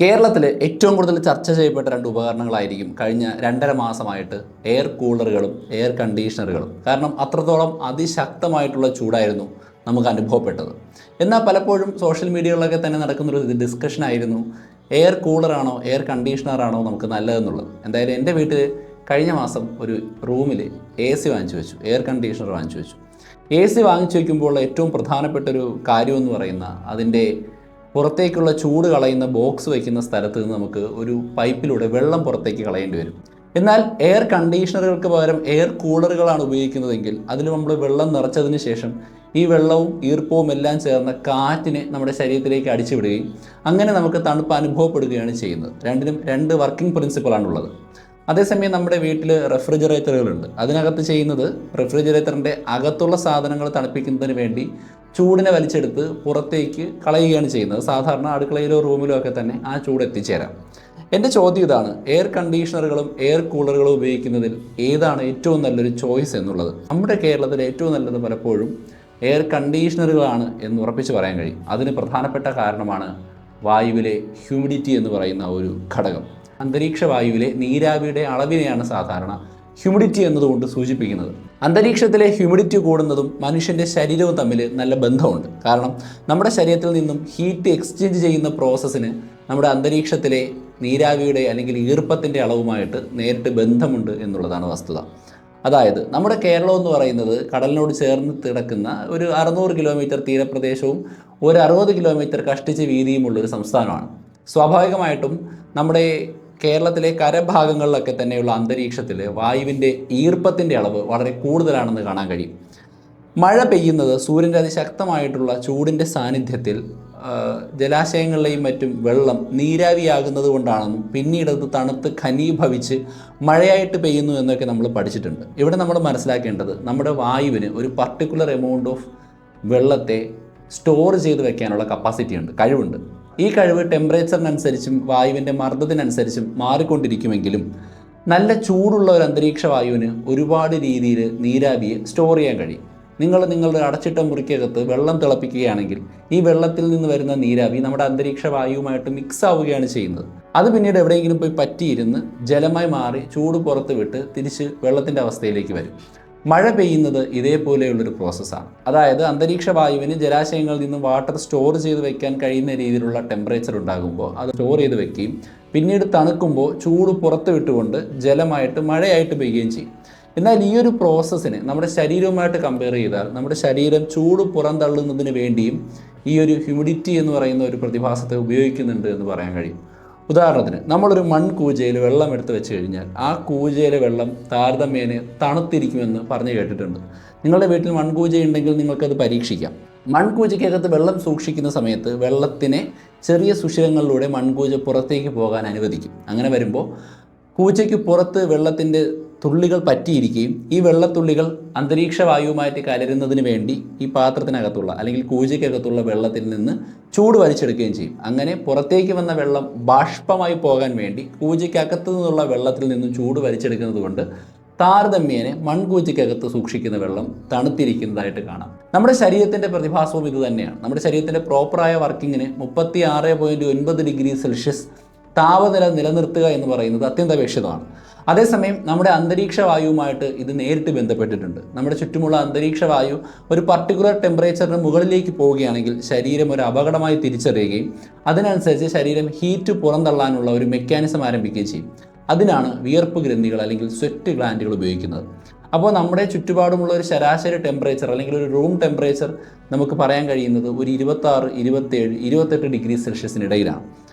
കേരളത്തിൽ ഏറ്റവും കൂടുതൽ ചർച്ച ചെയ്യപ്പെട്ട രണ്ട് ഉപകരണങ്ങളായിരിക്കും കഴിഞ്ഞ 2.5 മാസമായിട്ട് എയർ കൂളറുകളും എയർ കണ്ടീഷണറുകളും. കാരണം അത്രത്തോളം അതിശക്തമായിട്ടുള്ള ചൂടായിരുന്നു നമുക്ക് അനുഭവപ്പെട്ടത്. എന്നാൽ പലപ്പോഴും സോഷ്യൽ മീഡിയകളിലൊക്കെ തന്നെ നടക്കുന്നൊരു ഡിസ്കഷനായിരുന്നു എയർ കൂളറാണോ എയർ കണ്ടീഷണറാണോ നമുക്ക് നല്ലതെന്നുള്ളത്. എന്തായാലും എൻ്റെ വീട്ടിൽ കഴിഞ്ഞ മാസം ഒരു റൂമിൽ AC വാങ്ങിച്ചു വെച്ചു, എയർ കണ്ടീഷണർ വാങ്ങിച്ചു വെച്ചു. AC വാങ്ങിച്ചു വയ്ക്കുമ്പോൾ ഏറ്റവും പ്രധാനപ്പെട്ടൊരു കാര്യമെന്ന് പറയുന്ന അതിൻ്റെ പുറത്തേക്കുള്ള ചൂട് കളയുന്ന ബോക്സ് വയ്ക്കുന്ന സ്ഥലത്ത് നിന്ന് നമുക്ക് ഒരു പൈപ്പിലൂടെ വെള്ളം പുറത്തേക്ക് കളയേണ്ടി വരും. എന്നാൽ എയർ കണ്ടീഷണറുകൾക്ക് പകരം എയർ കൂളറുകളാണ് ഉപയോഗിക്കുന്നതെങ്കിൽ അതിൽ നമ്മൾ വെള്ളം നിറച്ചതിന് ശേഷം ഈ വെള്ളവും ഈർപ്പവും എല്ലാം ചേർന്ന കാറ്റിനെ നമ്മുടെ ശരീരത്തിലേക്ക് അടിച്ചു വിടുകയും അങ്ങനെ നമുക്ക് തണുപ്പ് അനുഭവപ്പെടുകയാണ് ചെയ്യുന്നത്. രണ്ടിനും രണ്ട് വർക്കിംഗ് പ്രിൻസിപ്പളാണുള്ളത്. അതേസമയം നമ്മുടെ വീട്ടിൽ റെഫ്രിജറേറ്ററുകളുണ്ട്. അതിനകത്ത് ചെയ്യുന്നത് റെഫ്രിജറേറ്ററിൻ്റെ അകത്തുള്ള സാധനങ്ങൾ തണുപ്പിക്കുന്നതിന് വേണ്ടി ചൂടിനെ വലിച്ചെടുത്ത് പുറത്തേക്ക് കളയുകയാണ് ചെയ്യുന്നത്. സാധാരണ അടുക്കളയിലോ റൂമിലോ ഒക്കെ തന്നെ ആ ചൂട് എത്തിച്ചേരാം. എൻ്റെ ചോദ്യം ഇതാണ്, എയർ കണ്ടീഷണറുകളും എയർ കൂളറുകളും ഉപയോഗിക്കുന്നതിൽ ഏതാണ് ഏറ്റവും നല്ലൊരു ചോയ്സ് എന്നുള്ളത്. നമ്മുടെ കേരളത്തിൽ ഏറ്റവും നല്ലത് പലപ്പോഴും എയർ കണ്ടീഷണറുകളാണ് എന്ന് ഉറപ്പിച്ച് പറയാൻ കഴിയും. അതിന് പ്രധാനപ്പെട്ട കാരണമാണ് വായുവിലെ ഹ്യൂമിഡിറ്റി എന്ന് പറയുന്ന ഒരു ഘടകം. അന്തരീക്ഷ വായുവിലെ നീരാവിയുടെ അളവിനെയാണ് സാധാരണ ഹ്യൂമിഡിറ്റി എന്നതുകൊണ്ട് സൂചിപ്പിക്കുന്നത്. അന്തരീക്ഷത്തിലെ ഹ്യൂമിഡിറ്റി കൂടുന്നതും മനുഷ്യൻ്റെ ശരീരവും തമ്മിൽ നല്ല ബന്ധമുണ്ട്. കാരണം നമ്മുടെ ശരീരത്തിൽ നിന്നും ഹീറ്റ് എക്സ്ചേഞ്ച് ചെയ്യുന്ന പ്രോസസ്സിന് നമ്മുടെ അന്തരീക്ഷത്തിലെ നീരാവിയുടെ അല്ലെങ്കിൽ ഈർപ്പത്തിൻ്റെ അളവുമായിട്ട് നേരിട്ട് ബന്ധമുണ്ട് എന്നുള്ളതാണ് വസ്തുത. അതായത് നമ്മുടെ കേരളം എന്ന് പറയുന്നത് കടലിനോട് ചേർന്ന് കിടക്കുന്ന ഒരു 600 കിലോമീറ്റർ തീരപ്രദേശവും ഒരു 60 കിലോമീറ്റർ കഷ്ടിച്ച് വീതിയുമുള്ളൊരു സംസ്ഥാനമാണ്. സ്വാഭാവികമായിട്ടും നമ്മുടെ കേരളത്തിലെ കരഭാഗങ്ങളിലൊക്കെ തന്നെയുള്ള അന്തരീക്ഷത്തിൽ വായുവിൻ്റെ ഈർപ്പത്തിൻ്റെ അളവ് വളരെ കൂടുതലാണെന്ന് കാണാൻ കഴിയും. മഴ പെയ്യുന്നത് സൂര്യൻ്റെ അതിശക്തമായിട്ടുള്ള ചൂടിൻ്റെ സാന്നിധ്യത്തിൽ ജലാശയങ്ങളിലെയും മറ്റും വെള്ളം നീരാവിയാകുന്നത് കൊണ്ടാണെന്നും പിന്നീട് അത് തണുത്ത് ഘനീഭവിച്ച് മഴയായിട്ട് പെയ്യുന്നു എന്നൊക്കെ നമ്മൾ പഠിച്ചിട്ടുണ്ട്. ഇവിടെ നമ്മൾ മനസ്സിലാക്കേണ്ടത് നമ്മുടെ വായുവിന് ഒരു പർട്ടിക്കുലർ എമൗണ്ട് ഓഫ് വെള്ളത്തെ സ്റ്റോർ ചെയ്ത് വെക്കാനുള്ള കപ്പാസിറ്റി ഉണ്ട്, കഴിവുണ്ട്. ഈ കഴിവ് ടെമ്പറേച്ചറിനനുസരിച്ചും വായുവിൻ്റെ മർദ്ദത്തിനനുസരിച്ചും മാറിക്കൊണ്ടിരിക്കുമെങ്കിലും നല്ല ചൂടുള്ള ഒരു അന്തരീക്ഷ വായുവിന് ഒരുപാട് രീതിയിൽ നീരാവിയെ സ്റ്റോർ ചെയ്യാൻ കഴിയും. നിങ്ങളുടെ അടച്ചിട്ട മുറിക്കകത്ത് വെള്ളം തിളപ്പിക്കുകയാണെങ്കിൽ ഈ വെള്ളത്തിൽ നിന്ന് വരുന്ന നീരാവി നമ്മുടെ അന്തരീക്ഷ വായുവുമായിട്ട് മിക്സ് ആവുകയാണ് ചെയ്യുന്നത്. അത് പിന്നീട് എവിടെയെങ്കിലും പോയി പറ്റിയിരുന്ന് ജലമായി മാറി ചൂട് പുറത്ത് വിട്ട് തിരിച്ച് വെള്ളത്തിൻ്റെ അവസ്ഥയിലേക്ക് വരും. മഴ പെയ്യുന്നത് ഇതേപോലെയുള്ളൊരു പ്രോസസ്സാണ്. അതായത് അന്തരീക്ഷ വായുവിന് ജലാശയങ്ങളിൽ നിന്ന് വാട്ടർ സ്റ്റോർ ചെയ്ത് വെക്കാൻ കഴിയുന്ന രീതിയിലുള്ള ടെമ്പറേച്ചർ ഉണ്ടാകുമ്പോൾ അത് സ്റ്റോർ ചെയ്ത് വെക്കുകയും പിന്നീട് തണുക്കുമ്പോൾ ചൂട് പുറത്ത് വിട്ടുകൊണ്ട് ജലമായിട്ട് മഴയായിട്ട് പെയ്യുകയും ചെയ്യും. എന്നാൽ ഈ ഒരു പ്രോസസ്സിന് നമ്മുടെ ശരീരവുമായിട്ട് കമ്പയർ ചെയ്താൽ നമ്മുടെ ശരീരം ചൂട് പുറന്തള്ളുന്നതിന് വേണ്ടിയും ഈ ഒരു ഹ്യൂമിഡിറ്റി എന്ന് പറയുന്ന ഒരു പ്രതിഭാസത്തെ ഉപയോഗിക്കുന്നുണ്ട് എന്ന് പറയാൻ കഴിയും. ഉദാഹരണത്തിന് നമ്മളൊരു മൺകൂജയിൽ വെള്ളം എടുത്ത് വെച്ച് കഴിഞ്ഞാൽ ആ കൂജയിലെ വെള്ളം താരതമ്യേന തണുത്തിരിക്കുമെന്ന് പറഞ്ഞു കേട്ടിട്ടുണ്ട്. നിങ്ങളുടെ വീട്ടിൽ മൺകൂജ ഉണ്ടെങ്കിൽ നിങ്ങൾക്കത് പരീക്ഷിക്കാം. മൺകൂജയ്ക്കകത്ത് വെള്ളം സൂക്ഷിക്കുന്ന സമയത്ത് വെള്ളത്തിനെ ചെറിയ സുഷിരങ്ങളിലൂടെ മൺകൂജ പുറത്തേക്ക് പോകാൻ അനുവദിക്കും. അങ്ങനെ വരുമ്പോൾ കൂജയ്ക്ക് പുറത്ത് വെള്ളത്തിൻ്റെ തുള്ളികൾ പറ്റിയിരിക്കുകയും ഈ വെള്ളത്തുള്ളികൾ അന്തരീക്ഷ വായുവുമായിട്ട് കലരുന്നതിന് വേണ്ടി ഈ പാത്രത്തിനകത്തുള്ള അല്ലെങ്കിൽ കൂജയ്ക്കകത്തുള്ള വെള്ളത്തിൽ നിന്ന് ചൂട് വലിച്ചെടുക്കുകയും ചെയ്യും. അങ്ങനെ പുറത്തേക്ക് വന്ന വെള്ളം ബാഷ്പമായി പോകാൻ വേണ്ടി കൂജയ്ക്കകത്തു നിന്നുള്ള വെള്ളത്തിൽ നിന്നും ചൂട് വലിച്ചെടുക്കുന്നത് കൊണ്ട് താരതമ്യേന മൺകൂജയ്ക്കകത്ത് സൂക്ഷിക്കുന്ന വെള്ളം തണുത്തിരിക്കുന്നതായിട്ട് കാണാം. നമ്മുടെ ശരീരത്തിൻ്റെ പ്രതിഭാസവും ഇത് തന്നെയാണ്. നമ്മുടെ ശരീരത്തിൻ്റെ പ്രോപ്പറായ വർക്കിങ്ങിന് 36.9 ഡിഗ്രി സെൽഷ്യസ് താപനില നിലനിർത്തുക എന്ന് പറയുന്നത് അത്യന്താപേക്ഷിതമാണ്. അതേസമയം നമ്മുടെ അന്തരീക്ഷ വായുവുമായിട്ട് ഇത് നേരിട്ട് ബന്ധപ്പെട്ടിട്ടുണ്ട്. നമ്മുടെ ചുറ്റുമുള്ള അന്തരീക്ഷ വായു ഒരു പർട്ടിക്കുലർ ടെമ്പറേച്ചറിന് മുകളിലേക്ക് പോവുകയാണെങ്കിൽ ശരീരം ഒരു അപകടമായി തിരിച്ചറിയുകയും അതിനനുസരിച്ച് ശരീരം ഹീറ്റ് പുറന്തള്ളാനുള്ള ഒരു മെക്കാനിസം ആരംഭിക്കുകയും ചെയ്യും. അതിനാണ് വിയർപ്പ് ഗ്രന്ഥികൾ അല്ലെങ്കിൽ സ്വെറ്റ് ഗ്ലാൻഡുകൾ ഉപയോഗിക്കുന്നത്. അപ്പോൾ നമ്മുടെ ചുറ്റുപാടുമുള്ള ഒരു ശരാശരി ടെമ്പറേച്ചർ അല്ലെങ്കിൽ ഒരു റൂം ടെമ്പറേച്ചർ നമുക്ക് പറയാൻ കഴിയുന്നത് ഒരു 26, 27, 28 ഡിഗ്രി സെൽഷ്യസിനിടയിലാണ്.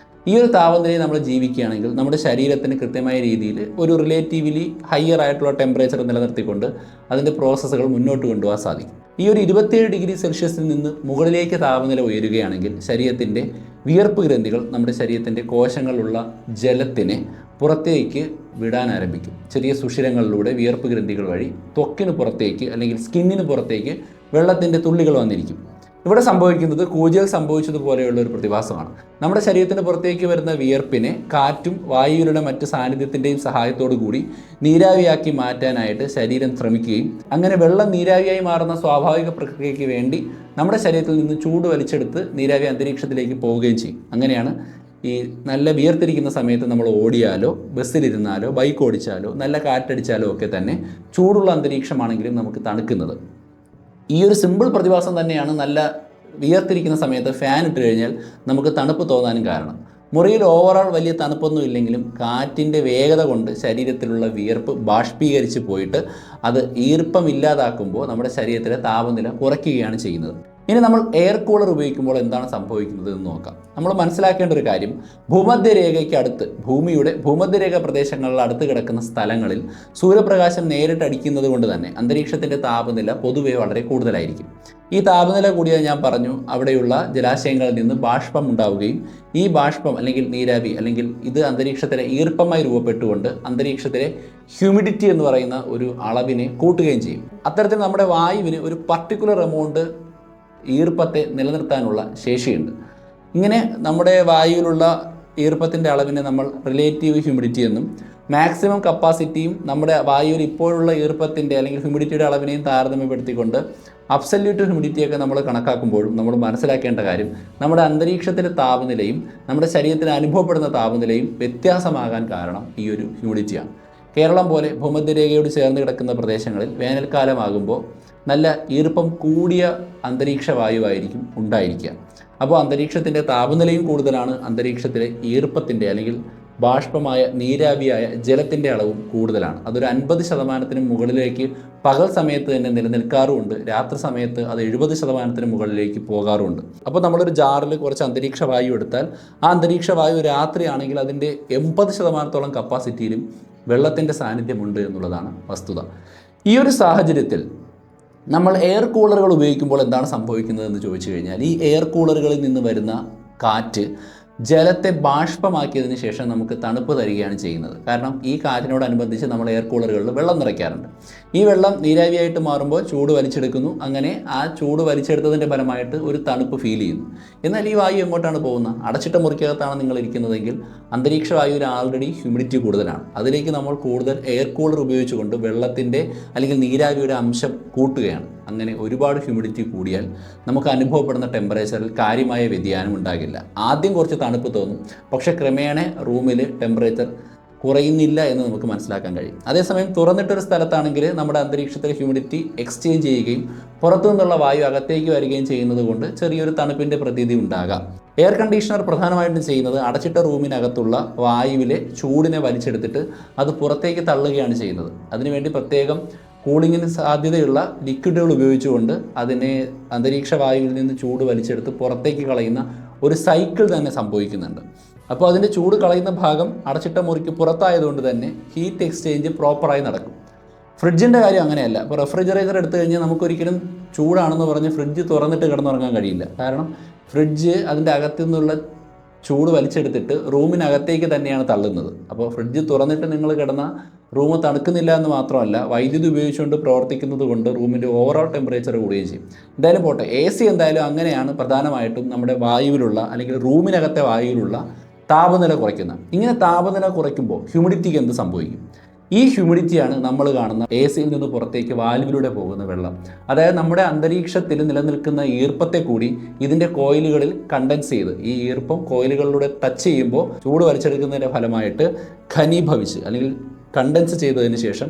ഈ ഒരു താപനിലയിൽ നമ്മൾ ജീവിക്കുകയാണെങ്കിൽ നമ്മുടെ ശരീരത്തിന് കൃത്യമായ രീതിയിൽ ഒരു റിലേറ്റീവ്ലി ഹയർ ആയിട്ടുള്ള ടെമ്പറേച്ചർ നിലനിർത്തിക്കൊണ്ട് അതിൻ്റെ പ്രോസസ്സുകൾ മുന്നോട്ട് കൊണ്ടുപോകാൻ സാധിക്കും. ഈ ഒരു 27 ഡിഗ്രി സെൽഷ്യസിൽ നിന്ന് മുകളിലേക്ക് താപനില ഉയരുകയാണെങ്കിൽ ശരീരത്തിൻ്റെ വിയർപ്പ് ഗ്രന്ഥികൾ നമ്മുടെ ശരീരത്തിൻ്റെ കോശങ്ങളിലുള്ള ജലത്തിനെ പുറത്തേക്ക് വിടാൻ ആരംഭിക്കും. ചെറിയ സുഷിരങ്ങളിലൂടെ വിയർപ്പ് ഗ്രന്ഥികൾ വഴി ത്വക്കിന് പുറത്തേക്ക് അല്ലെങ്കിൽ സ്കിന്നിന് പുറത്തേക്ക് വെള്ളത്തിൻ്റെ തുള്ളികൾ വന്നിരിക്കും. ഇവിടെ സംഭവിക്കുന്നത് കൂജയിൽ സംഭവിച്ചതുപോലെയുള്ള ഒരു പ്രതിഭാസമാണ്. നമ്മുടെ ശരീരത്തിന് പുറത്തേക്ക് വരുന്ന വിയർപ്പിനെ കാറ്റും വായുവിലുള്ള മറ്റ് സാന്നിധ്യത്തിൻ്റെയും സഹായത്തോടു കൂടി നീരാവിയാക്കി മാറ്റാനായിട്ട് ശരീരം ശ്രമിക്കുകയും അങ്ങനെ വെള്ളം നീരാവിയായി മാറുന്ന സ്വാഭാവിക പ്രക്രിയയ്ക്ക് വേണ്ടി നമ്മുടെ ശരീരത്തിൽ നിന്ന് ചൂട് വലിച്ചെടുത്ത് നീരാവി അന്തരീക്ഷത്തിലേക്ക് പോവുകയും ചെയ്യും. അങ്ങനെയാണ് ഈ നല്ല വിയർത്തിരിക്കുന്ന സമയത്ത് നമ്മൾ ഓടിയാലോ ബസ്സിലിരുന്നാലോ ബൈക്ക് ഓടിച്ചാലോ നല്ല കാറ്റടിച്ചാലോ ഒക്കെ തന്നെ ചൂടുള്ള അന്തരീക്ഷമാണെങ്കിലും നമുക്ക് തണുക്കുന്നത്. ഈ ഒരു സിമ്പിൾ പ്രതിഭാസം തന്നെയാണ് നല്ല വിയർത്തിരിക്കുന്ന സമയത്ത് ഫാൻ ഇട്ട് കഴിഞ്ഞാൽ നമുക്ക് തണുപ്പ് തോന്നാനും കാരണം. മുറിയിൽ ഓവറോൾ വലിയ തണുപ്പൊന്നും ഇല്ലെങ്കിലും കാറ്റിൻ്റെ വേഗത കൊണ്ട് ശരീരത്തിലുള്ള വിയർപ്പ് ബാഷ്പീകരിച്ച് പോയിട്ട് അത് ഈർപ്പം ഇല്ലാതാക്കുമ്പോൾ നമ്മുടെ ശരീരത്തിലെ താപനില കുറയ്ക്കുകയാണ് ചെയ്യുന്നത്. ഇനി നമ്മൾ എയർ കൂളർ ഉപയോഗിക്കുമ്പോൾ എന്താണ് സംഭവിക്കുന്നത് എന്ന് നോക്കാം. നമ്മൾ മനസ്സിലാക്കേണ്ട ഒരു കാര്യം, ഭൂമധ്യരേഖയ്ക്ക് അടുത്ത് ഭൂമിയുടെ ഭൂമധ്യരേഖ പ്രദേശങ്ങളിൽ അടുത്ത് കിടക്കുന്ന സ്ഥലങ്ങളിൽ സൂര്യപ്രകാശം നേരിട്ട് അടിക്കുന്നത് കൊണ്ട് തന്നെ അന്തരീക്ഷത്തിൻ്റെ താപനില പൊതുവെ വളരെ കൂടുതലായിരിക്കും. ഈ താപനില കൂടിയത് ഞാൻ പറഞ്ഞു, അവിടെയുള്ള ജലാശയങ്ങളിൽ നിന്ന് ബാഷ്പം ഉണ്ടാവുകയും ഈ ബാഷ്പം അല്ലെങ്കിൽ നീരാവി അല്ലെങ്കിൽ ഇത് അന്തരീക്ഷത്തിലെ ഈർപ്പമായി രൂപപ്പെട്ടുകൊണ്ട് അന്തരീക്ഷത്തിലെ ഹ്യൂമിഡിറ്റി എന്ന് പറയുന്ന ഒരു അളവിനെ കൂട്ടുകയും ചെയ്യും. അത്തരത്തിൽ നമ്മുടെ വായുവിന് ഒരു പർട്ടിക്കുലർ എമൗണ്ട് ഈർപ്പത്തെ നിലനിർത്താനുള്ള ശേഷിയുണ്ട്. ഇങ്ങനെ നമ്മുടെ വായുവിലുള്ള ഈർപ്പത്തിൻ്റെ അളവിനെ നമ്മൾ റിലേറ്റീവ് ഹ്യൂമിഡിറ്റി എന്നും മാക്സിമം കപ്പാസിറ്റിയും നമ്മുടെ വായുവിൽ ഇപ്പോഴുള്ള ഈർപ്പത്തിൻ്റെ അല്ലെങ്കിൽ ഹ്യൂമിഡിറ്റിയുടെ അളവിനെയും താരതമ്യപ്പെടുത്തിക്കൊണ്ട് അബ്സല്യൂട്ട് ഹ്യൂമിഡിറ്റിയൊക്കെ നമ്മൾ കണക്കാക്കുമ്പോഴും നമ്മൾ മനസ്സിലാക്കേണ്ട കാര്യം, നമ്മുടെ അന്തരീക്ഷത്തിലെ താപനിലയും നമ്മുടെ ശരീരത്തിന് അനുഭവപ്പെടുന്ന താപനിലയും വ്യത്യാസമാകാൻ കാരണം ഈ ഒരു ഹ്യൂമിഡിറ്റിയാണ്. കേരളം പോലെ ഭൂമധ്യരേഖയോട് ചേർന്ന് കിടക്കുന്ന പ്രദേശങ്ങളിൽ വേനൽക്കാലമാകുമ്പോൾ നല്ല ഈർപ്പം കൂടിയ അന്തരീക്ഷ വായുവായിരിക്കും ഉണ്ടായിരിക്കുക. അപ്പോൾ അന്തരീക്ഷത്തിൻ്റെ താപനിലയും കൂടുതലാണ്, അന്തരീക്ഷത്തിലെ ഈർപ്പത്തിൻ്റെ അല്ലെങ്കിൽ ബാഷ്പമായ നീരാവിയായ ജലത്തിൻ്റെ അളവും കൂടുതലാണ്. അതൊരു 50% മുകളിലേക്ക് പകൽ സമയത്ത് തന്നെ നിലനിൽക്കാറുമുണ്ട്, രാത്രി സമയത്ത് അത് 70% മുകളിലേക്ക് പോകാറുമുണ്ട്. അപ്പോൾ നമ്മളൊരു ജാറിൽ കുറച്ച് അന്തരീക്ഷ വായു എടുത്താൽ ആ അന്തരീക്ഷ വായു രാത്രിയാണെങ്കിൽ അതിൻ്റെ 80% കപ്പാസിറ്റിയിലും വെള്ളത്തിൻ്റെ സാന്നിധ്യമുണ്ട് എന്നുള്ളതാണ് വസ്തുത. ഈ ഒരു സാഹചര്യത്തിൽ നമ്മൾ എയർ കൂളറുകൾ ഉപയോഗിക്കുമ്പോൾ എന്താണ് സംഭവിക്കുന്നതെന്ന് ചോദിച്ചു കഴിഞ്ഞാൽ, ഈ എയർ കൂളറുകളിൽ നിന്ന് വരുന്ന കാറ്റ് ജലത്തെ ബാഷ്പമാക്കിയതിന് ശേഷം നമുക്ക് തണുപ്പ് തരികയാണ് ചെയ്യുന്നത്. കാരണം ഈ കാറ്റിനോടനുബന്ധിച്ച് നമ്മൾ എയർ കൂളറുകളിൽ വെള്ളം നിറയ്ക്കാറുണ്ട്. ഈ വെള്ളം നീരാവിയായിട്ട് മാറുമ്പോൾ ചൂട് വലിച്ചെടുക്കുന്നു. അങ്ങനെ ആ ചൂട് വലിച്ചെടുത്തതിൻ്റെ ഫലമായിട്ട് ഒരു തണുപ്പ് ഫീൽ ചെയ്യുന്നു. എന്നാൽ ഈ വായു എങ്ങോട്ടാണ് പോകുന്നത്? അടച്ചിട്ട മുറിക്കകത്താണ് നിങ്ങൾ ഇരിക്കുന്നതെങ്കിൽ അന്തരീക്ഷ വായുവിൽ ആൾറെഡി ഹ്യൂമിഡിറ്റി കൂടുതലാണ്. അതിലേക്ക് നമ്മൾ കൂടുതൽ എയർ കൂളർ ഉപയോഗിച്ചുകൊണ്ട് വെള്ളത്തിൻ്റെ അല്ലെങ്കിൽ നീരാവിയുടെ അംശം കൂട്ടുകയാണ്. അങ്ങനെ ഒരുപാട് ഹ്യൂമിഡിറ്റി കൂടിയാൽ നമുക്ക് അനുഭവപ്പെടുന്ന ടെമ്പറേച്ചറിൽ കാര്യമായ വ്യതിയാനം ഉണ്ടാകില്ല. ആദ്യം കുറച്ച് തണുപ്പ് തോന്നും, പക്ഷേ ക്രമേണ റൂമിൽ ടെമ്പറേച്ചർ കുറയുന്നില്ല എന്ന് നമുക്ക് മനസ്സിലാക്കാൻ കഴിയും. അതേസമയം തുറന്നിട്ടൊരു സ്ഥലത്താണെങ്കിൽ നമ്മുടെ അന്തരീക്ഷത്തിലെ ഹ്യൂമിഡിറ്റി എക്സ്ചേഞ്ച് ചെയ്യുകയും പുറത്തു നിന്നുള്ള വായു അകത്തേക്ക് വരികയും ചെയ്യുന്നത് കൊണ്ട് ചെറിയൊരു തണുപ്പിൻ്റെ പ്രതീതി ഉണ്ടാകാം. എയർ കണ്ടീഷണർ പ്രധാനമായിട്ടും ചെയ്യുന്നത് അടച്ചിട്ട റൂമിനകത്തുള്ള വായുവിലെ ചൂടിനെ വലിച്ചെടുത്തിട്ട് അത് പുറത്തേക്ക് തള്ളുകയാണ് ചെയ്യുന്നത്. അതിനുവേണ്ടി പ്രത്യേകം കൂളിങ്ങിന് സാധ്യതയുള്ള ലിക്വിഡുകൾ ഉപയോഗിച്ചുകൊണ്ട് അതിനെ അന്തരീക്ഷ വായുവിൽ നിന്ന് ചൂട് വലിച്ചെടുത്ത് പുറത്തേക്ക് കളയുന്ന ഒരു സൈക്കിൾ തന്നെ സംഭവിക്കുന്നുണ്ട്. അപ്പോൾ അതിൻ്റെ ചൂട് കളയുന്ന ഭാഗം അടച്ചിട്ട മുറിക്ക് പുറത്തായതുകൊണ്ട് തന്നെ ഹീറ്റ് എക്സ്ചേഞ്ച് പ്രോപ്പറായി നടക്കും. ഫ്രിഡ്ജിൻ്റെ കാര്യം അങ്ങനെയല്ല. ഇപ്പോൾ റെഫ്രിജറേറ്റർ എടുത്തു കഴിഞ്ഞാൽ നമുക്കൊരിക്കലും ചൂടാണെന്ന് പറഞ്ഞ് ഫ്രിഡ്ജ് തുറന്നിട്ട് കിടന്നുറങ്ങാൻ കഴിയില്ല. കാരണം ഫ്രിഡ്ജ് അതിൻ്റെ അകത്തു നിന്നുള്ള ചൂട് വലിച്ചെടുത്തിട്ട് റൂമിനകത്തേക്ക് തന്നെയാണ് തള്ളുന്നത്. അപ്പോൾ ഫ്രിഡ്ജ് തുറന്നിട്ട് നിങ്ങൾ കിടന്ന റൂം തണുക്കുന്നില്ല എന്ന് മാത്രമല്ല, വൈദ്യുതി ഉപയോഗിച്ചുകൊണ്ട് പ്രവർത്തിക്കുന്നത് കൊണ്ട് റൂമിൻ്റെ ഓവറോൾ ടെമ്പറേച്ചർ കൂടുകയും ചെയ്യും. എന്തായാലും പോട്ടെ, AC എന്തായാലും അങ്ങനെയാണ് പ്രധാനമായിട്ടും നമ്മുടെ വായുവിലുള്ള അല്ലെങ്കിൽ റൂമിനകത്തെ വായുവിലുള്ള താപനില കുറയ്ക്കുന്നത്. ഇങ്ങനെ താപനില കുറയ്ക്കുമ്പോൾ ഹ്യൂമിഡിറ്റിക്ക് എന്ത് സംഭവിക്കും? ഈ ഹ്യൂമിഡിറ്റിയാണ് നമ്മൾ കാണുന്ന AC-യിൽ നിന്ന് പുറത്തേക്ക് വാൽവിലൂടെ പോകുന്ന വെള്ളം. അതായത് നമ്മുടെ അന്തരീക്ഷത്തിൽ നിലനിൽക്കുന്ന ഈർപ്പത്തെ കൂടി ഇതിൻ്റെ കോയിലുകളിൽ കണ്ടൻസ് ചെയ്ത് ഈ ഈർപ്പം കോയിലുകളിലൂടെ ടച്ച് ചെയ്യുമ്പോൾ ചൂട് വലിച്ചെടുക്കുന്നതിൻ്റെ ഫലമായിട്ട് ഘനീഭവിച്ച് അല്ലെങ്കിൽ കണ്ടൻസ് ചെയ്തതിന് ശേഷം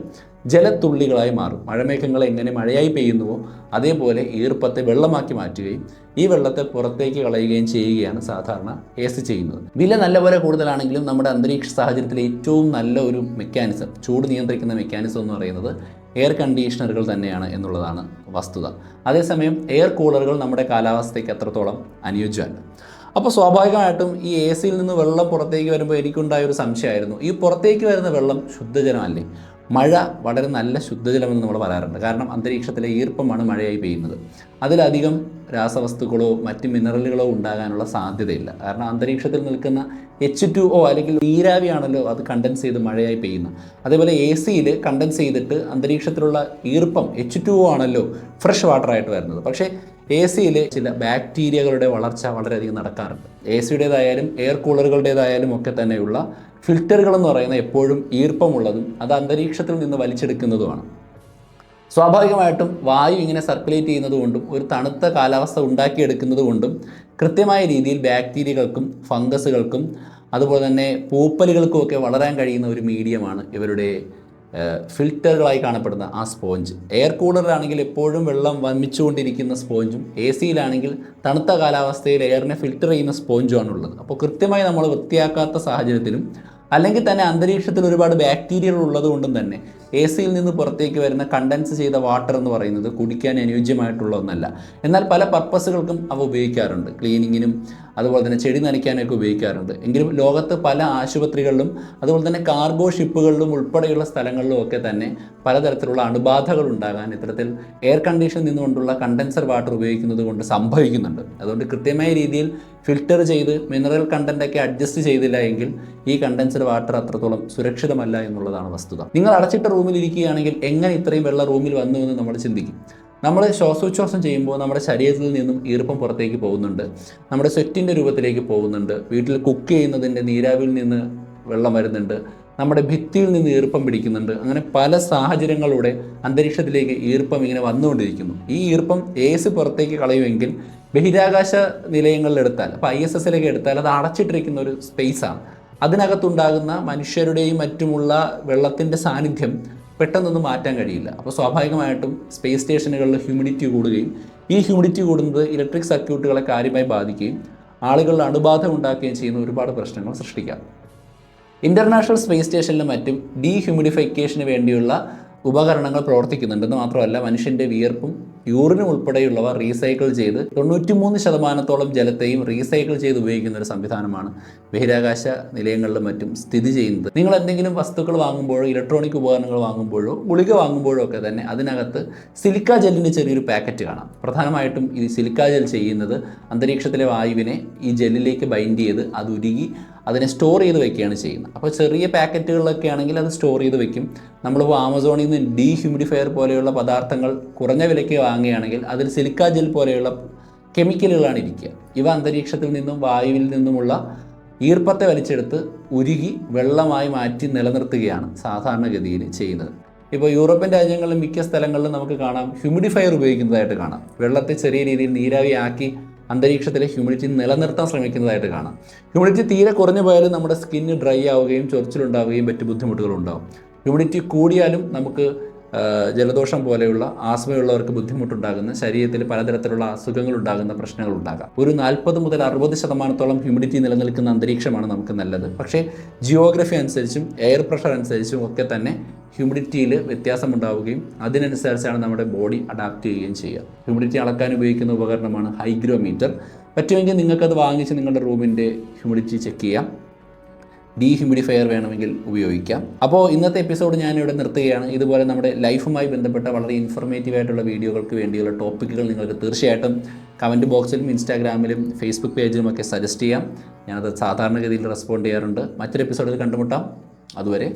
ജലത്തുള്ളികളായി മാറും. മഴമേഘങ്ങൾ എങ്ങനെ മഴയായി പെയ്യുന്നുവോ അതേപോലെ ഈർപ്പത്തെ വെള്ളമാക്കി മാറ്റുകയും ഈ വെള്ളത്തെ പുറത്തേക്ക് കളയുകയും ചെയ്യുകയാണ് സാധാരണ AC ചെയ്യുന്നത്. വില നല്ലപോലെ കൂടുതലാണെങ്കിലും നമ്മുടെ അന്തരീക്ഷ സാഹചര്യത്തിലെ ഏറ്റവും നല്ല ഒരു മെക്കാനിസം, ചൂട് നിയന്ത്രിക്കുന്ന മെക്കാനിസം എന്ന് പറയുന്നത് എയർ കണ്ടീഷണറുകൾ തന്നെയാണ് എന്നുള്ളതാണ് വസ്തുത. അതേസമയം എയർ കൂളറുകൾ നമ്മുടെ കാലാവസ്ഥയ്ക്ക് അത്രത്തോളം അനുയോജ്യമല്ല. അപ്പോൾ സ്വാഭാവികമായിട്ടും ഈ AC-യിൽ നിന്ന് വെള്ളം പുറത്തേക്ക് വരുമ്പോൾ എനിക്കുണ്ടായ ഒരു സംശയമായിരുന്നു, ഈ പുറത്തേക്ക് വരുന്ന വെള്ളം ശുദ്ധജലമല്ലേ? മഴ വളരെ നല്ല ശുദ്ധജലമെന്ന് നമ്മൾ പറയാറുണ്ട്. കാരണം അന്തരീക്ഷത്തിലെ ഈർപ്പമാണ് മഴയായി പെയ്യുന്നത്. അതിലധികം രാസവസ്തുക്കളോ മറ്റ് മിനറലുകളോ ഉണ്ടാകാനുള്ള സാധ്യതയില്ല. കാരണം അന്തരീക്ഷത്തിൽ നിൽക്കുന്ന H2O അല്ലെങ്കിൽ നീരാവിയാണല്ലോ അത് കണ്ടൻസ് ചെയ്ത് മഴയായി പെയ്യുന്നത്. അതേപോലെ AC-യിൽ കണ്ടൻസ് ചെയ്തിട്ട് അന്തരീക്ഷത്തിലുള്ള ഈർപ്പം H2O ആണല്ലോ ഫ്രഷ് വാട്ടറായിട്ട് വരുന്നത്. പക്ഷേ AC-യിൽ ചില ബാക്ടീരിയകളുടെ വളർച്ച വളരെയധികം നടക്കാറുണ്ട്. AC-യുടേതായാലും എയർ കൂളറുകളുടേതായാലും ഒക്കെ തന്നെയുള്ള ഫിൽറ്ററുകൾ എന്ന് പറയുന്നത് എപ്പോഴും ഈർപ്പമുള്ളതും അത് അന്തരീക്ഷത്തിൽ നിന്ന് വലിച്ചെടുക്കുന്നതുമാണ്. സ്വാഭാവികമായിട്ടും വായു ഇങ്ങനെ സർക്കുലേറ്റ് ചെയ്യുന്നത് കൊണ്ടും ഒരു തണുത്ത കാലാവസ്ഥ ഉണ്ടാക്കിയെടുക്കുന്നത് കൊണ്ടും കൃത്യമായ രീതിയിൽ ബാക്ടീരിയകൾക്കും ഫംഗസുകൾക്കും അതുപോലെ തന്നെ പൂപ്പലുകൾക്കുമൊക്കെ വളരാൻ കഴിയുന്ന ഒരു മീഡിയമാണ് ഇവരുടെ ഫിൽറ്ററുകളായി കാണപ്പെടുന്ന ആ സ്പോഞ്ച്. എയർ കൂളറിലാണെങ്കിൽ എപ്പോഴും വെള്ളം വമിച്ചുകൊണ്ടിരിക്കുന്ന സ്പോഞ്ചും എ സിയിലാണെങ്കിൽ തണുത്ത കാലാവസ്ഥയിൽ എയറിനെ ഫിൽറ്റർ ചെയ്യുന്ന സ്പോഞ്ചുമാണ് ഉള്ളത്. അപ്പോൾ കൃത്യമായി നമ്മൾ വൃത്തിയാക്കാത്ത സാഹചര്യത്തിലും അല്ലെങ്കിൽ തന്നെ അന്തരീക്ഷത്തിൽ ഒരുപാട് ബാക്ടീരിയകൾ ഉള്ളതുകൊണ്ടും തന്നെ എ സിയിൽ നിന്ന് പുറത്തേക്ക് വരുന്ന കണ്ടൻസ് ചെയ്ത വാട്ടർ എന്ന് പറയുന്നത് കുടിക്കാൻ അനുയോജ്യമായിട്ടുള്ള ഒന്നല്ല. എന്നാൽ പല പർപ്പസുകൾക്കും അവ ഉപയോഗിക്കാറുണ്ട്. ക്ലീനിങ്ങിനും അതുപോലെ തന്നെ ചെടി നനയ്ക്കാനൊക്കെ ഉപയോഗിക്കാറുണ്ട്. എങ്കിലും ലോകത്ത് പല ആശുപത്രികളിലും അതുപോലെ തന്നെ കാർഗോ ഷിപ്പുകളിലും ഉൾപ്പെടെയുള്ള സ്ഥലങ്ങളിലും ഒക്കെ തന്നെ പലതരത്തിലുള്ള അണുബാധകൾ ഉണ്ടാകാൻ ഇത്തരത്തിൽ എയർ കണ്ടീഷൻ നിന്നുകൊണ്ടുള്ള കണ്ടൻസർ വാട്ടർ ഉപയോഗിക്കുന്നത് കൊണ്ട് സംഭവിക്കുന്നുണ്ട്. അതുകൊണ്ട് കൃത്യമായ രീതിയിൽ ഫിൽറ്റർ ചെയ്ത് മിനറൽ കണ്ടൻറ്റൊക്കെ അഡ്ജസ്റ്റ് ചെയ്തില്ല എങ്കിൽ ഈ കണ്ടൻസർ വാട്ടർ അത്രത്തോളം സുരക്ഷിതമല്ല എന്നുള്ളതാണ് വസ്തുത. നിങ്ങൾ അടച്ചിട്ട റൂമിൽ ഇരിക്കുകയാണെങ്കിൽ എങ്ങനെ ഇത്രയും വെള്ളം റൂമിൽ വന്നു എന്ന് നമ്മൾ ചിന്തിക്കും. നമ്മൾ ശ്വാസോച്ഛ്വാസം ചെയ്യുമ്പോൾ നമ്മുടെ ശരീരത്തിൽ നിന്നും ഈർപ്പം പുറത്തേക്ക് പോകുന്നുണ്ട്, നമ്മുടെ സ്വെറ്റിൻ്റെ രൂപത്തിലേക്ക് പോകുന്നുണ്ട്, വീട്ടിൽ കുക്ക് ചെയ്യുന്നതിൻ്റെ നീരാവിയിൽ നിന്ന് വെള്ളം വരുന്നുണ്ട്, നമ്മുടെ ഭിത്തിയിൽ നിന്ന് ഈർപ്പം പിടിക്കുന്നുണ്ട്. അങ്ങനെ പല സാഹചര്യങ്ങളിലൂടെ അന്തരീക്ഷത്തിലേക്ക് ഈർപ്പം ഇങ്ങനെ വന്നുകൊണ്ടിരിക്കുന്നു. ഈ ഈർപ്പം എ സി പുറത്തേക്ക് കളയുമെങ്കിൽ ബഹിരാകാശ നിലയങ്ങളിലെടുത്താൽ, അപ്പോൾ ISS എടുത്താൽ അത് അടച്ചിട്ടിരിക്കുന്ന ഒരു സ്പേസാണ്. അതിനകത്തുണ്ടാകുന്ന മനുഷ്യരുടെയും മറ്റുമുള്ള വെള്ളത്തിൻ്റെ സാന്നിധ്യം പെട്ടെന്നൊന്നും മാറ്റാൻ കഴിയില്ല. അപ്പോൾ സ്വാഭാവികമായിട്ടും സ്പേസ് സ്റ്റേഷനുകളിൽ ഹ്യൂമിഡിറ്റി കൂടുകയും ഈ ഹ്യൂമിഡിറ്റി കൂടുന്നത് ഇലക്ട്രിക് സർക്യൂട്ടുകളെ കാര്യമായി ബാധിക്കുകയും ആളുകളിൽ അണുബാധ ഉണ്ടാക്കുകയും ചെയ്യുന്ന ഒരുപാട് പ്രശ്നങ്ങൾ സൃഷ്ടിക്കാം. ഇൻ്റർനാഷണൽ സ്പേസ് സ്റ്റേഷനിലും മറ്റും ഡീഹ്യൂമിഡിഫിക്കേഷന് വേണ്ടിയുള്ള ഉപകരണങ്ങൾ പ്രവർത്തിക്കുന്നുണ്ടെന്ന് മാത്രമല്ല, മനുഷ്യൻ്റെ വിയർപ്പും യൂറിനും ഉൾപ്പെടെയുള്ളവ റീസൈക്കിൾ ചെയ്ത് 93% ജലത്തെയും റീസൈക്കിൾ ചെയ്ത് ഉപയോഗിക്കുന്ന ഒരു സംവിധാനമാണ് ബഹിരാകാശ നിലയങ്ങളിലും മറ്റും സ്ഥിതി ചെയ്യുന്നത്. നിങ്ങൾ എന്തെങ്കിലും വസ്തുക്കൾ വാങ്ങുമ്പോഴോ ഇലക്ട്രോണിക് ഉപകരണങ്ങൾ വാങ്ങുമ്പോഴോ ഗുളിക വാങ്ങുമ്പോഴോ ഒക്കെ തന്നെ അതിനകത്ത് സിലിക്ക ജെല്ലിൻ്റെ ചെറിയൊരു പാക്കറ്റ് കാണാം. പ്രധാനമായിട്ടും ഈ സിലിക്ക ജെൽ ചെയ്യുന്നത് അന്തരീക്ഷത്തിലെ വായുവിനെ ഈ ജെല്ലിലേക്ക് ബൈൻഡ് ചെയ്ത് അത് ഉരുകി അതിനെ സ്റ്റോർ ചെയ്ത് വെക്കുകയാണ് ചെയ്യുന്നത്. അപ്പോൾ ചെറിയ പാക്കറ്റുകളിലൊക്കെ ആണെങ്കിൽ അത് സ്റ്റോർ ചെയ്ത് വെക്കും. നമ്മളിപ്പോൾ ആമസോണിൽ നിന്ന് ഡീഹ്യൂമിഡിഫയർ പോലെയുള്ള പദാർത്ഥങ്ങൾ കുറഞ്ഞ വിലയ്ക്ക് വാങ്ങുകയാണെങ്കിൽ അതിൽ സിലിക്ക ജെൽ പോലെയുള്ള കെമിക്കലുകളാണ് ഇരിക്കുക. ഇവ അന്തരീക്ഷത്തിൽ നിന്നും വായുവിൽ നിന്നുമുള്ള ഈർപ്പത്തെ വലിച്ചെടുത്ത് ഉരുകി വെള്ളമായി മാറ്റി നിലനിർത്തുകയാണ് സാധാരണഗതിയിൽ ചെയ്യുന്നത്. ഇപ്പോൾ യൂറോപ്യൻ രാജ്യങ്ങളിലും മിക്ക സ്ഥലങ്ങളിലും നമുക്ക് കാണാം ഹ്യൂമിഡിഫയർ ഉപയോഗിക്കുന്നതായിട്ട് കാണാം. വെള്ളത്തെ ചെറിയ രീതിയിൽ നീരാവിയാക്കി അന്തരീക്ഷത്തിലെ ഹ്യൂമിഡിറ്റി നിലനിർത്താൻ ശ്രമിക്കുന്നതായിട്ട് കാണാം. ഹ്യൂമിഡിറ്റി തീരെ കുറഞ്ഞു പോയാലും നമ്മുടെ സ്കിന്ന് ഡ്രൈ ആവുകയും ചൊറിച്ചിലുണ്ടാവുകയും മറ്റ് ബുദ്ധിമുട്ടുകളുണ്ടാകും. ഹ്യൂമിഡിറ്റി കൂടിയാലും നമുക്ക് ജലദോഷം പോലെയുള്ള ആസ്മയുള്ളവർക്ക് ബുദ്ധിമുട്ടുണ്ടാകുന്ന, ശരീരത്തിൽ പലതരത്തിലുള്ള അസുഖങ്ങൾ ഉണ്ടാകുന്ന പ്രശ്നങ്ങളുണ്ടാകാം. ഒരു 40 മുതൽ 60% ഹ്യൂമിഡിറ്റി നിലനിൽക്കുന്ന അന്തരീക്ഷമാണ് നമുക്ക് നല്ലത്. പക്ഷേ ജിയോഗ്രഫി അനുസരിച്ചും എയർ പ്രഷർ അനുസരിച്ചും ഒക്കെ തന്നെ ഹ്യൂമിഡിറ്റിയിൽ വ്യത്യാസമുണ്ടാവുകയും അതിനനുസരിച്ചാണ് നമ്മുടെ ബോഡി അഡാപ്റ്റ് ചെയ്യുകയും ചെയ്യുക. ഹ്യൂമിഡിറ്റി അളക്കാൻ ഉപയോഗിക്കുന്ന ഉപകരണമാണ് ഹൈഗ്രോമീറ്റർ. പറ്റുമെങ്കിൽ നിങ്ങൾക്കത് വാങ്ങിച്ച് നിങ്ങളുടെ റൂമിൻ്റെ ഹ്യൂമിഡിറ്റി ചെക്ക് ചെയ്യാം. ഡീഹ്യൂമിഡിഫയർ വേണമെങ്കിൽ ഉപയോഗിക്കാം. അപ്പോൾ ഇന്നത്തെ എപ്പിസോഡ് ഞാനിവിടെ നിർത്തുകയാണ്. ഇതുപോലെ നമ്മുടെ ലൈഫുമായി ബന്ധപ്പെട്ട വളരെ ഇൻഫോർമേറ്റീവ് ആയിട്ടുള്ള വീഡിയോകൾക്ക് വേണ്ടിയുള്ള ടോപ്പിക്കുകൾ നിങ്ങൾക്ക് തീർച്ചയായിട്ടും കമൻറ്റ് ബോക്സിലും ഇൻസ്റ്റാഗ്രാമിലും ഫേസ്ബുക്ക് പേജിലും ഒക്കെ സജസ്റ്റ് ചെയ്യാം. ഞാനത് സാധാരണഗതിയിൽ റെസ്പോണ്ട് ചെയ്യാറുണ്ട്. മറ്റൊരു എപ്പിസോഡിൽ കണ്ടുമുട്ടാം. അതുവരെ